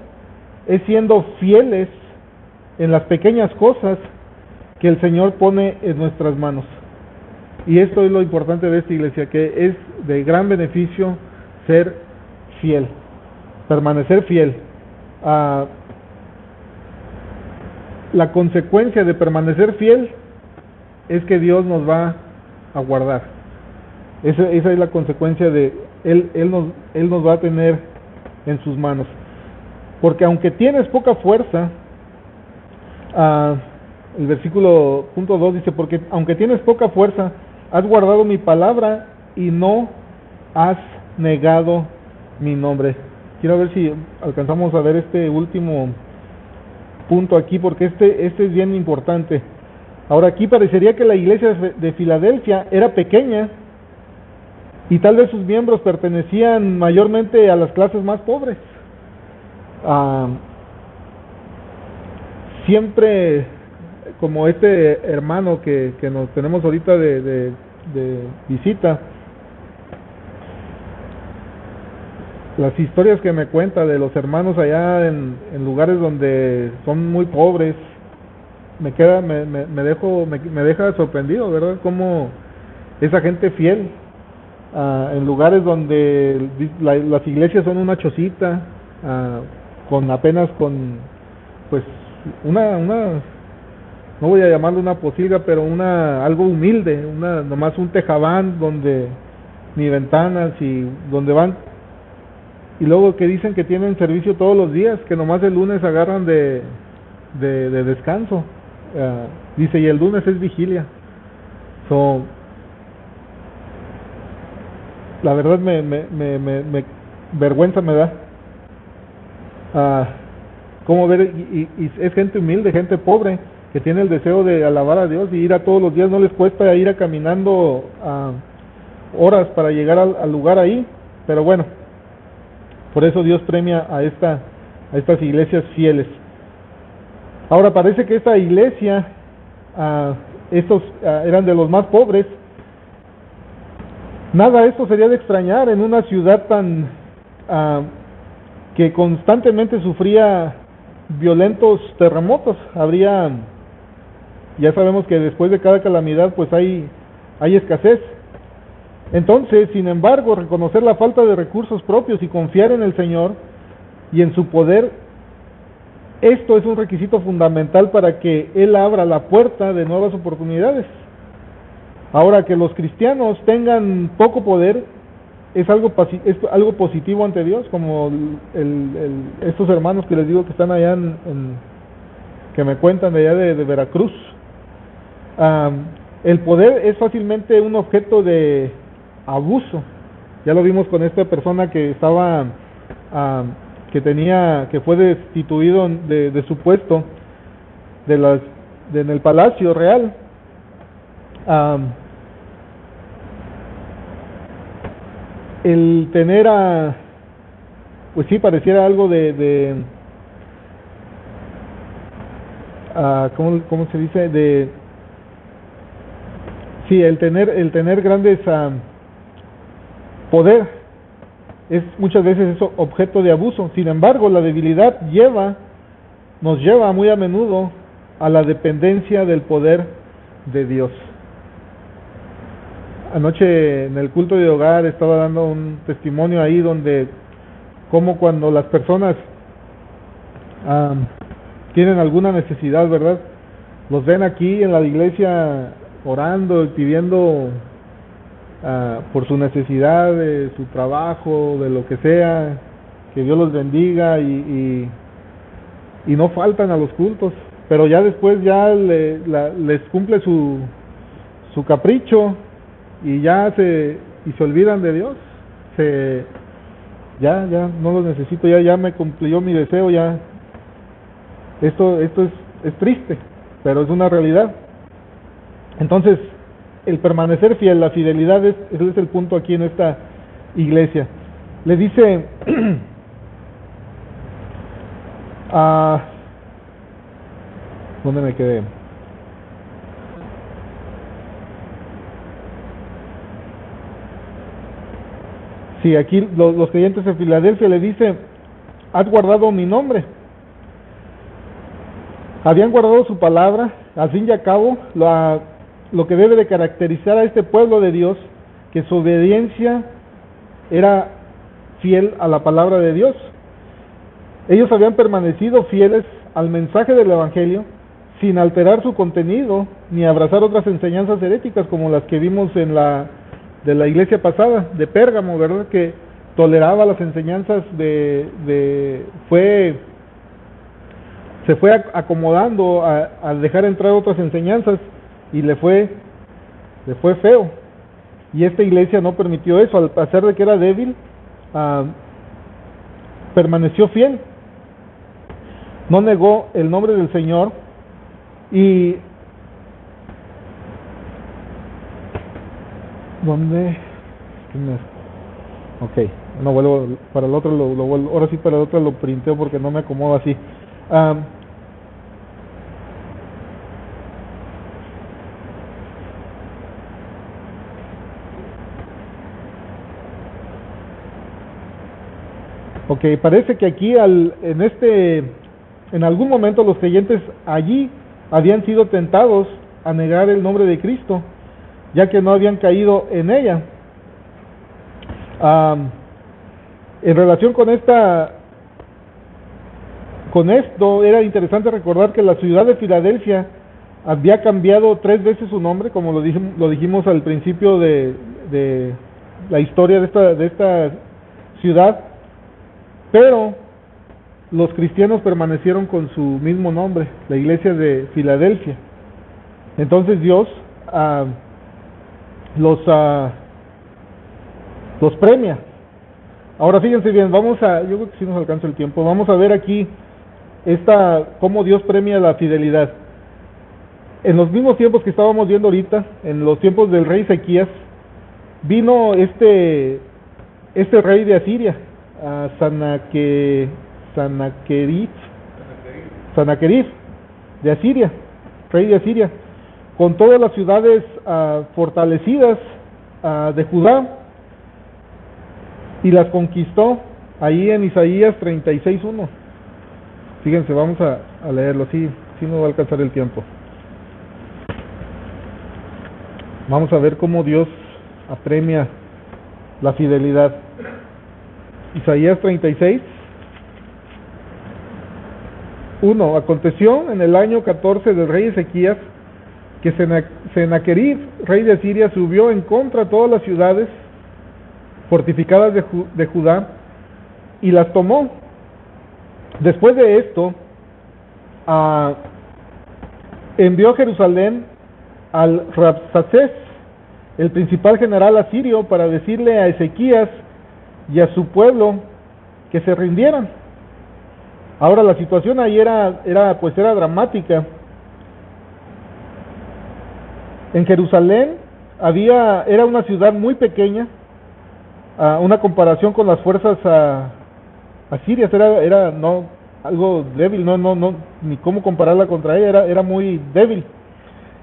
es siendo fieles en las pequeñas cosas que el Señor pone en nuestras manos. Y esto es lo importante de esta iglesia, que es de gran beneficio ser fiel, permanecer fiel. La consecuencia de permanecer fiel es que Dios nos va a guardar. Esa es la consecuencia de Él nos va a tener en sus manos. Porque aunque tienes poca fuerza, el versículo punto 2 dice, porque aunque tienes poca fuerza, has guardado mi palabra y no has negado mi nombre. Quiero ver si alcanzamos a ver este último punto aquí, porque este es bien importante. Ahora, aquí parecería que la iglesia de Filadelfia era pequeña y tal vez sus miembros pertenecían mayormente a las clases más pobres. Siempre, como este hermano que nos tenemos ahorita de visita, las historias que me cuenta de los hermanos allá en lugares donde son muy pobres, me deja sorprendido, ¿verdad? Como esa gente fiel, en lugares donde las iglesias son una chocita, pues no voy a llamarlo una posilga, pero algo humilde, nomás un tejabán donde ni ventanas, y donde van y luego que dicen que tienen servicio todos los días, que nomás el lunes agarran de descanso. Dice, y el lunes es vigilia. So, la verdad me vergüenza me da. Cómo ver, y es gente humilde, gente pobre, que tiene el deseo de alabar a Dios y ir a todos los días, no les cuesta ir a caminando horas para llegar al lugar ahí, pero bueno, por eso Dios premia a estas iglesias fieles. Ahora parece que esta iglesia, estos eran de los más pobres. Nada, esto sería de extrañar en una ciudad tan que constantemente sufría violentos terremotos. Ya sabemos que después de cada calamidad pues hay escasez. Entonces, sin embargo, reconocer la falta de recursos propios y confiar en el Señor y en su poder, esto es un requisito fundamental para que Él abra la puerta de nuevas oportunidades. Ahora, que los cristianos tengan poco poder es algo positivo ante Dios, como estos hermanos que les digo que están allá que me cuentan de allá de Veracruz. El poder es fácilmente un objeto de abuso. Ya lo vimos con esta persona que estaba que fue destituido de su puesto en el palacio real. El tener pues sí, pareciera algo ¿cómo se dice? Sí, el tener grandes poder es muchas veces eso objeto de abuso. Sin embargo, la debilidad nos lleva muy a menudo a la dependencia del poder de Dios. Anoche en el culto de hogar estaba dando un testimonio ahí donde como cuando las personas tienen alguna necesidad, ¿verdad? Los ven aquí en la iglesia orando y pidiendo por su necesidad, de su trabajo, de lo que sea, que Dios los bendiga y no faltan a los cultos, pero ya después ya les cumple su capricho y se olvidan de Dios. Ya no los necesito, ya me cumplió mi deseo, ya. Esto es triste, pero es una realidad. Entonces, el permanecer fiel, la fidelidad ese es el punto aquí en esta iglesia. Le dice ¿dónde me quedé? Sí, aquí los creyentes de Filadelfia le dice, has guardado mi nombre. Habían guardado su palabra. Al fin y al cabo, lo que debe de caracterizar a este pueblo de Dios, que su obediencia era fiel a la palabra de Dios. Ellos habían permanecido fieles al mensaje del Evangelio, sin alterar su contenido, ni abrazar otras enseñanzas heréticas como las que vimos de la iglesia pasada, de Pérgamo, ¿verdad? Que toleraba las enseñanzas se fue acomodando a dejar entrar otras enseñanzas y le fue feo. Y esta iglesia no permitió eso, al pesar de que era débil, permaneció fiel, no negó el nombre del Señor. Y ¿dónde? Ok, no vuelvo para el otro, ahora sí para el otro lo printeo porque no me acomodo así. Ok, parece que aquí en algún momento los creyentes allí habían sido tentados a negar el nombre de Cristo, ya que no habían caído en ella. En relación con esto, era interesante recordar que la ciudad de Filadelfia había cambiado 3 veces su nombre, como lo dijimos al principio de la historia de esta ciudad. pero los cristianos permanecieron con su mismo nombre, la iglesia de Filadelfia. Entonces Dios los premia. Ahora fíjense bien, yo creo que si nos alcanza el tiempo, vamos a ver aquí cómo Dios premia la fidelidad. En los mismos tiempos que estábamos viendo ahorita, en los tiempos del rey Ezequías, vino este rey de Asiria, Sanaquerib de Asiria, rey de Asiria, con todas las ciudades fortalecidas de Judá, y las conquistó ahí en Isaías 36:1. Fíjense, vamos a leerlo, sí no va a alcanzar el tiempo. Vamos a ver cómo Dios apremia la fidelidad. Isaías 36:1. Aconteció en el año 14 del rey Ezequías que Sanaquerib, rey de Asiria, subió en contra de todas las ciudades fortificadas de Judá y las tomó. Después de esto, envió a Jerusalén al Rabsacés, el principal general asirio, para decirle a Ezequías y a su pueblo que se rindieran. Ahora la situación ahí era dramática. En Jerusalén era una ciudad muy pequeña, una comparación con las fuerzas asirias, era no algo débil, no ni cómo compararla contra ella, era muy débil,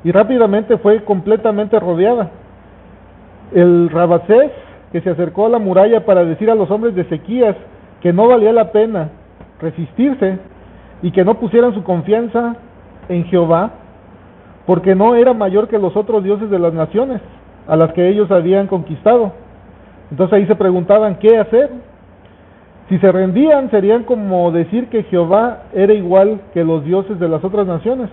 y rápidamente fue completamente rodeada. El Rabsacés, que se acercó a la muralla para decir a los hombres de Ezequías que no valía la pena resistirse y que no pusieran su confianza en Jehová, porque no era mayor que los otros dioses de las naciones a las que ellos habían conquistado. Entonces ahí se preguntaban qué hacer. Si se rendían, serían como decir que Jehová era igual que los dioses de las otras naciones.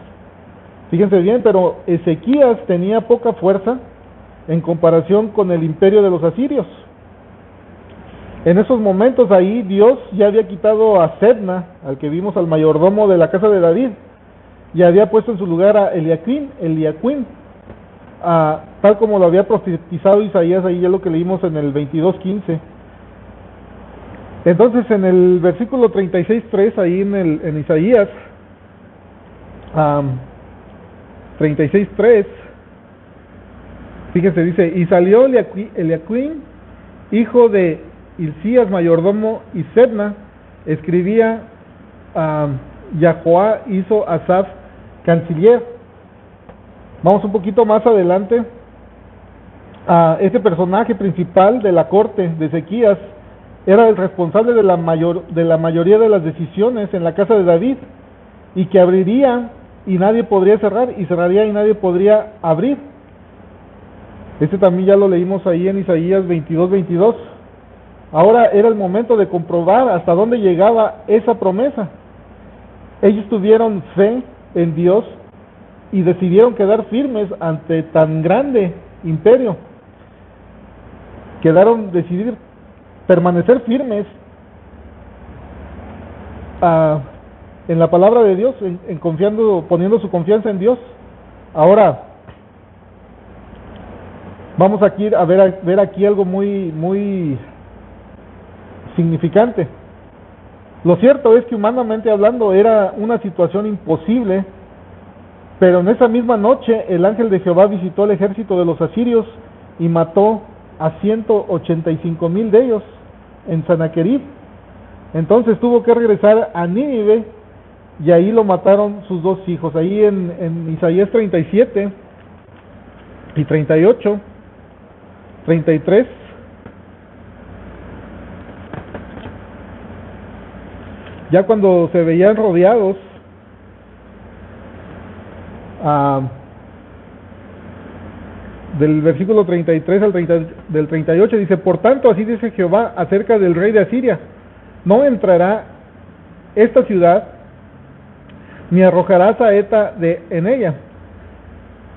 Fíjense bien, pero Ezequías tenía poca fuerza en comparación con el imperio de los asirios. En esos momentos ahí Dios ya había quitado a Sebna, al que vimos, al mayordomo de la casa de David, y había puesto en su lugar a Eliaquim, tal como lo había profetizado Isaías, ahí ya lo que leímos en el 22:15. Entonces en el versículo 36:3, ahí en Isaías 36:3, fíjense, dice: y salió Eliaquim, hijo de Hilcías, mayordomo, y Sebna escribía, Yahoá hizo Asaf canciller. Vamos un poquito más adelante. Este personaje principal de la corte de Ezequías era el responsable de la mayoría de las decisiones en la casa de David, y que abriría y nadie podría cerrar, y cerraría y nadie podría abrir. Este también ya lo leímos ahí en Isaías 22:22. Ahora era el momento de comprobar hasta dónde llegaba esa promesa. Ellos tuvieron fe en Dios y decidieron quedar firmes ante tan grande imperio. Decidir permanecer firmes en la palabra de Dios, poniendo su confianza en Dios. Ahora vamos aquí a ver aquí algo muy significante. Lo cierto es que, humanamente hablando, era una situación imposible, pero en esa misma noche el ángel de Jehová visitó el ejército de los asirios y mató a 185,000 de ellos en Sanaquerib. Entonces tuvo que regresar a Nínive, y ahí lo mataron sus dos hijos. Ahí en Isaías 37 y 38, 33, ya cuando se veían rodeados, del versículo 33 del 38 dice: por tanto, así dice Jehová acerca del rey de Asiria: no entrará esta ciudad, ni arrojará saeta en ella,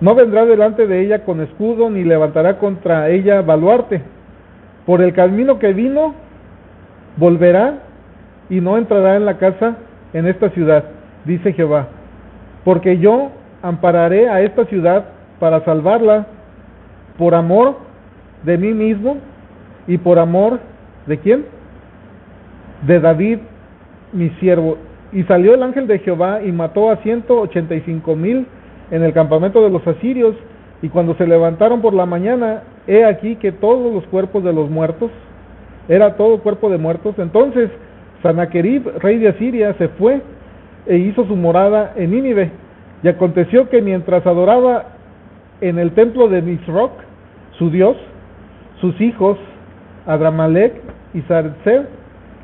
no vendrá delante de ella con escudo, ni levantará contra ella baluarte. Por el camino que vino volverá, y no entrará en la casa en esta ciudad, dice Jehová, porque yo ampararé a esta ciudad para salvarla por amor de mí mismo y por amor ¿de quién? De David, mi siervo. Y salió el ángel de Jehová y mató a 185,000 en el campamento de los asirios, y cuando se levantaron por la mañana, he aquí que todos los cuerpos de los muertos, era todo cuerpo de muertos. Entonces Sanaquerib, rey de Asiria, se fue e hizo su morada en Nínive. Y aconteció que mientras adoraba en el templo de Nisroch, su dios, sus hijos, Adramalec y Sarzer,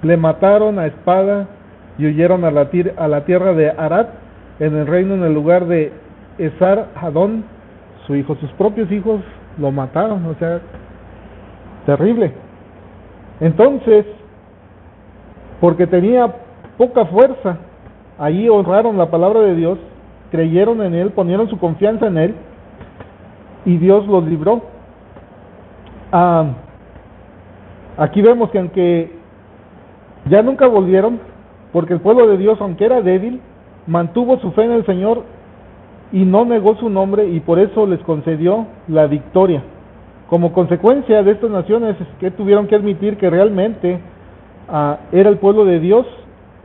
le mataron a espada y huyeron a la tierra de Arad, en el reino, en el lugar de Esar-Hadón, su hijo. Sus propios hijos lo mataron, o sea, terrible. Entonces, porque tenía poca fuerza, allí honraron la palabra de Dios, creyeron en él, ponieron su confianza en él, y Dios los libró. Aquí vemos que aunque ya nunca volvieron, porque el pueblo de Dios, aunque era débil, mantuvo su fe en el Señor y no negó su nombre, y por eso les concedió la victoria. Como consecuencia de estas naciones que tuvieron que admitir que realmente era el pueblo de Dios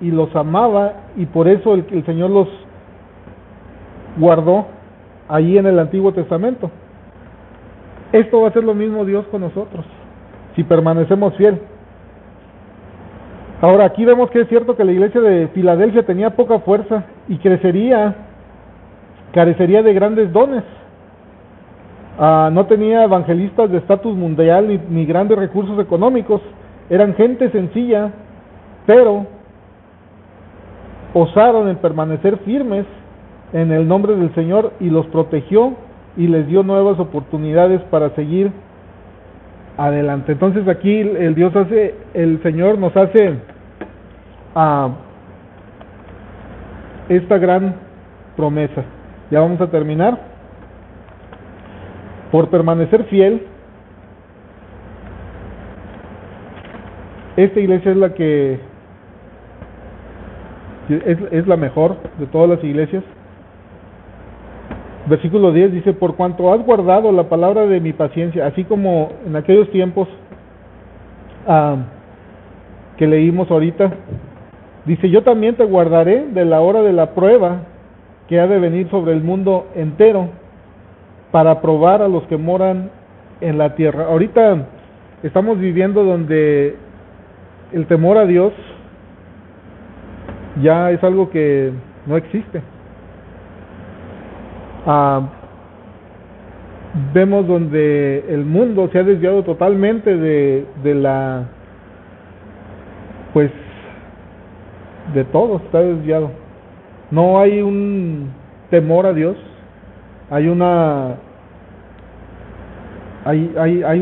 y los amaba, y por eso el Señor los guardó allí en el Antiguo Testamento. Esto va a ser lo mismo Dios con nosotros, si permanecemos fiel. Ahora, aquí vemos que es cierto que la iglesia de Filadelfia tenía poca fuerza y carecería de grandes dones. No tenía evangelistas de estatus mundial ni grandes recursos económicos. Eran gente sencilla, pero osaron en permanecer firmes en el nombre del Señor, y los protegió y les dio nuevas oportunidades para seguir adelante. Entonces aquí el Señor nos hace esta gran promesa. Ya vamos a terminar. Por permanecer fiel, esta iglesia es la que es la mejor de todas las iglesias. Versículo 10 dice: por cuanto has guardado la palabra de mi paciencia, así como en aquellos tiempos que leímos ahorita, dice: yo también te guardaré de la hora de la prueba que ha de venir sobre el mundo entero, para probar a los que moran en la tierra. Ahorita estamos viviendo donde el temor a Dios ya es algo que no existe. Vemos donde el mundo se ha desviado totalmente de la, pues, de todo está desviado. No hay un temor a Dios. Hay un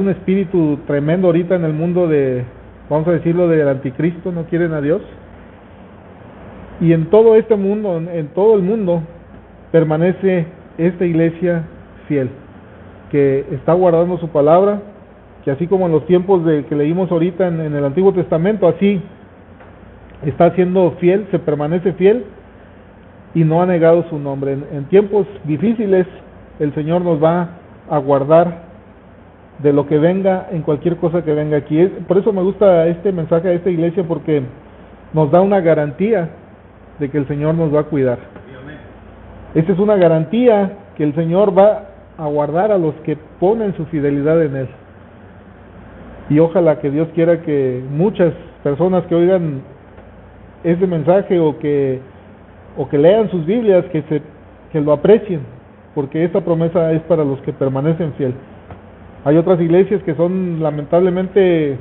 espíritu tremendo ahorita en el mundo vamos a decirlo, del anticristo. No quieren a Dios. Y en todo este mundo, en todo el mundo, permanece esta iglesia fiel, que está guardando su palabra, que así como en los tiempos que leímos ahorita en el Antiguo Testamento, así está siendo fiel, se permanece fiel y no ha negado su nombre. En tiempos difíciles el Señor nos va a guardar de lo que venga, en cualquier cosa que venga aquí. Por eso me gusta este mensaje de esta iglesia, porque nos da una garantía de que el Señor nos va a cuidar. Esta es una garantía que el Señor va a guardar a los que ponen su fidelidad en Él. Y ojalá que Dios quiera que muchas personas que oigan este mensaje o que lean sus Biblias, que lo aprecien, porque esta promesa es para los que permanecen fiel. Hay otras iglesias que lamentablemente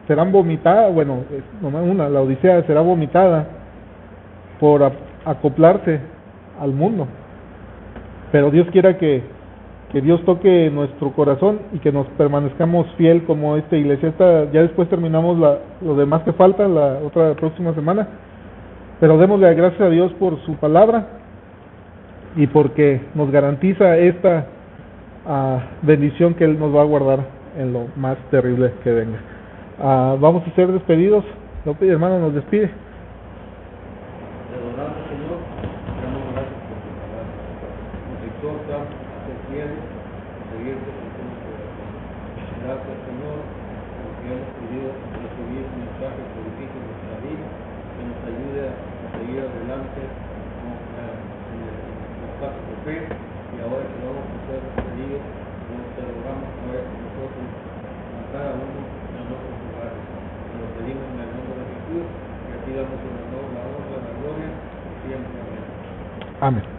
serán vomitadas, la Odisea será vomitada por acoplarse al mundo. Pero Dios quiera que Dios toque nuestro corazón y que nos permanezcamos fiel como esta iglesia. Ya después terminamos lo demás que falta, la próxima semana. Pero démosle gracias a Dios por su palabra y porque nos garantiza esta bendición que Él nos va a guardar en lo más terrible que venga. Vamos a ser despedidos. López, hermano, nos despide. exhorta a ser fieles, a seguirte con todo el corazón. Gracias, Señor, porque hemos podido recibir un mensaje que edifique nuestra vida, que nos ayude a seguir adelante en los pasos de fe, y ahora que vamos a ser despedidos, te rogamos que vayas con nosotros a cada uno de nuestros lugares. Te lo pedimos en el nombre de Jesús, y aquí damos el honor, la honra, la gloria, siempre. Amén. Amén.